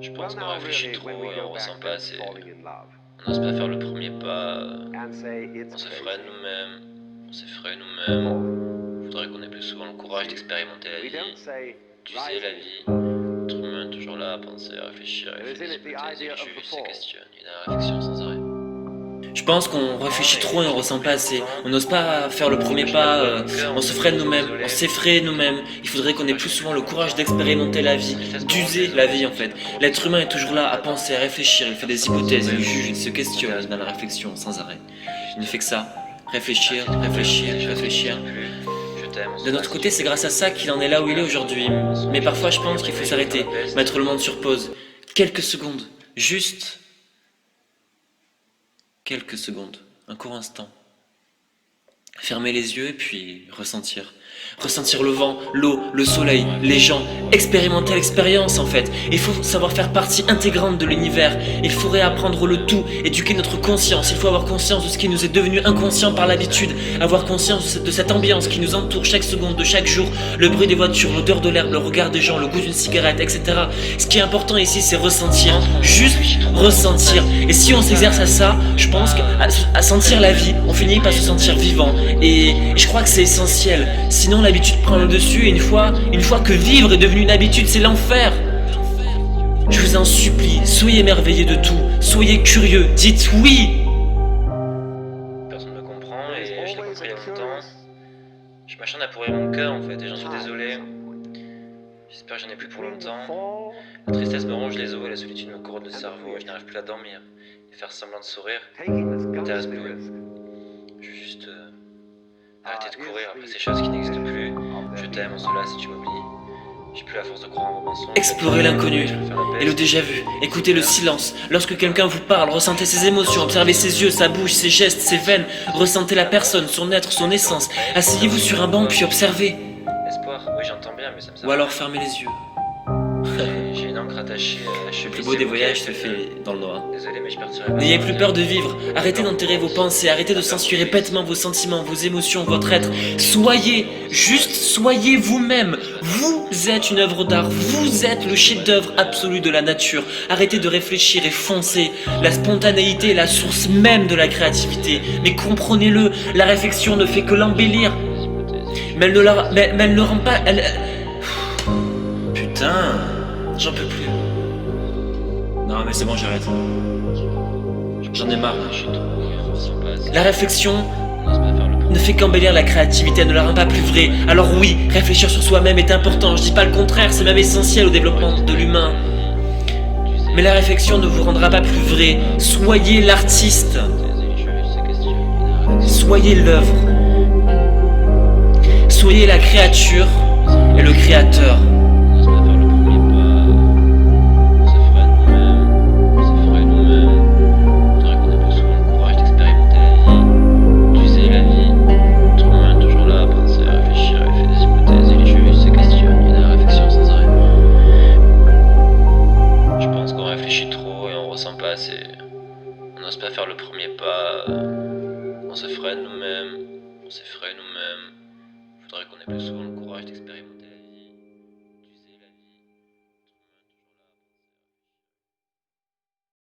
Je pense qu'on réfléchit trop et on ressent pas assez. On n'ose pas faire le premier pas. On s'effraie nous-mêmes. On s'effraie nous-mêmes. Je voudrais qu'on ait plus souvent le courage d'expérimenter la vie. Tu sais, la vie. L'être humain est toujours là à penser, à réfléchir, à faire des hypothèses. Il juge, se questionne. Il a la réflexion sans arrêt. Je pense qu'on réfléchit trop et on ressent pas assez. On n'ose pas faire le premier pas, on se freine nous-mêmes, on s'effraie nous-mêmes. Il faudrait qu'on ait plus souvent le courage d'expérimenter la vie, d'user la vie en fait. L'être humain est toujours là à penser, à réfléchir, il fait des hypothèses, il juge, il se questionne, il a la réflexion sans arrêt. Il ne fait que ça, réfléchir, réfléchir, réfléchir. De notre côté, c'est grâce à ça qu'il en est là où il est aujourd'hui. Mais parfois, je pense qu'il faut s'arrêter, mettre le monde sur pause. Quelques secondes, juste quelques secondes, un court instant. Fermer les yeux et puis ressentir. Ressentir le vent, l'eau, le soleil, les gens, expérimenter l'expérience en fait. Il faut savoir faire partie intégrante de l'univers. Il faut réapprendre le tout, éduquer notre conscience. Il faut avoir conscience de ce qui nous est devenu inconscient par l'habitude. Avoir conscience de cette ambiance qui nous entoure chaque seconde de chaque jour. Le bruit des voitures, l'odeur de l'herbe, le regard des gens, le goût d'une cigarette, etc. Ce qui est important ici, c'est ressentir. Juste ressentir. Et si on s'exerce à ça, je pense qu'à sentir la vie, on finit par se sentir vivant. Et je crois que c'est essentiel. Sinon l'habitude prend le dessus et une fois que vivre est devenu une habitude, c'est l'enfer. Je vous en supplie, soyez émerveillés de tout, soyez curieux, dites oui. Personne ne me comprend et je l'ai compris il y a longtemps. Je m'acharne à pourrir mon cœur en fait et j'en suis désolé. J'espère que j'en ai plus pour longtemps. La tristesse me ronge les os et la solitude me corrode le cerveau et je n'arrive plus à dormir. Et faire semblant de sourire m'intéresse plus. Je veux juste arrêter de courir après ces choses qui n'existent plus. Je t'aime, on se lasse si tu m'oublies. J'ai plus la force de croire en vos mensonges. Explorez l'inconnu et le déjà-vu. Écoutez le silence. Lorsque quelqu'un vous parle, ressentez ses émotions, observez ses yeux, sa bouche, ses gestes, ses veines. Ressentez la personne, son être, son essence. Asseyez-vous sur un banc puis observez. Espoir, oui j'entends bien mais ça me sert. Ou alors fermez les yeux. J'ai une encre attachée à la cheville. Le plus beau des voyages se fait dans le noir. Désolé mais je partirai pas. N'ayez plus peur de vivre, arrêtez d'enterrer vos pensées, arrêtez de censurer bêtement vos sentiments, vos émotions, votre être. Soyez, juste soyez vous-même. Vous êtes une œuvre d'art, vous êtes le chef-d'œuvre absolu de la nature. Arrêtez de réfléchir et foncez. La spontanéité est la source même de la créativité. Mais comprenez-le, la réflexion ne fait que l'embellir. Mais elle ne rend pas... Putain, j'en peux plus. Non mais c'est bon, j'arrête. J'en ai marre. La réflexion ne fait qu'embellir la créativité, elle ne la rend pas plus vraie. Alors oui, réfléchir sur soi-même est important, je dis pas le contraire, c'est même essentiel au développement de l'humain. Mais la réflexion ne vous rendra pas plus vrai. Soyez l'artiste. Soyez l'œuvre. Soyez la créature et le créateur. On n'ose pas faire le premier pas, on s'effraie nous-mêmes, Je voudrais qu'on ait plus souvent le courage d'expérimenter.